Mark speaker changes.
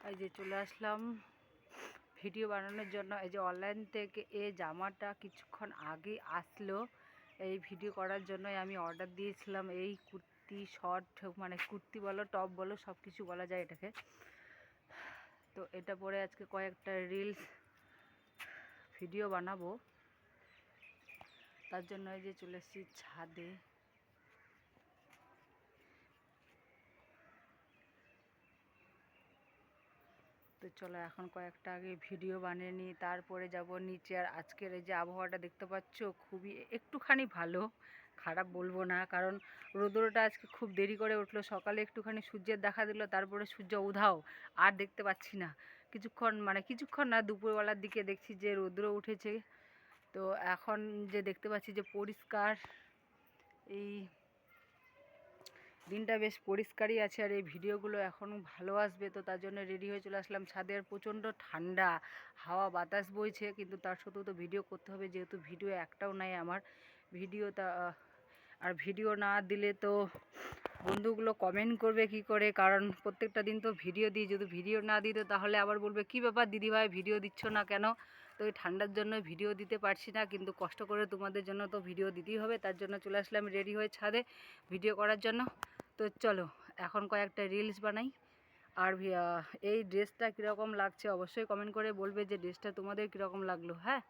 Speaker 1: এই যে চলে আসলাম ভিডিও বানানোর জন্য। এই যে অনলাইন থেকে এই জামাটা কিছুক্ষণ আগে আসলো। এই ভিডিও করার জন্যই আমি অর্ডার দিয়েছিলাম। এই কুর্তি শর্ট মানে কুর্তি বলো টপ বলো সব কিছু বলা যায় এটাকে। তো এটা পরে আজকে কয়েকটা রিলস ভিডিও বানাবো, তার জন্য এই যে চলে এসেছি ছাদে। তো চলো এখন কয়েকটা আগে ভিডিও বানিয়ে নিই, তারপরে যাব নিচে। আর আজকের এই যে আবহাওয়াটা দেখতে পাচ্ছ খুবই একটুখানি ভালো, খারাপ বলবো না, কারণ রোদ্রটা আজকে খুব দেরি করে উঠলো। সকালে একটুখানি সূর্যের দেখা দিল, তারপরে সূর্য উধাও আর দেখতে পাচ্ছি না। কিছুক্ষণ না, দুপুরবেলার দিকে দেখছি যে রৌদ্র উঠেছে। তো এখন যে দেখতে পাচ্ছি যে পরিষ্কার, এই দিনটা বেশ পরিষ্কারই আছে। আর এই ভিডিওগুলো এখন ভালো আসবে, তো তার জন্য রেডি হয়ে চলে আসলাম ছাদে। আর প্রচণ্ড ঠান্ডা, হাওয়া বাতাস বইছে, কিন্তু তার সত্ত্বেও তো ভিডিও করতে হবে, যেহেতু ভিডিও একটাও নাই আমার ভিডিওটা। আর ভিডিও না দিলে তো বন্ধুগুলো কমেন্ট করবে কি করে, কারণ প্রত্যেকটা দিন তো ভিডিও দিই। যদি ভিডিও না দিত তাহলে আবার বলবে কী ব্যাপার দিদিভাই ভিডিও দিচ্ছ না কেন। তো এই ঠান্ডার জন্য ভিডিও দিতে পারছি না, কিন্তু কষ্ট করে তোমাদের জন্য তো ভিডিও দিতেই হবে। তার জন্য চলে আসলাম রেডি হয়ে ছাদে ভিডিও করার জন্য। তো চলো এখন কয়েকটা রিলস বানাই। আর এই ড্রেসটা কীরকম লাগছে অবশ্যই কমেন্ট করে বলবে যে ড্রেসটা তোমাদের কীরকম লাগলো। হ্যাঁ।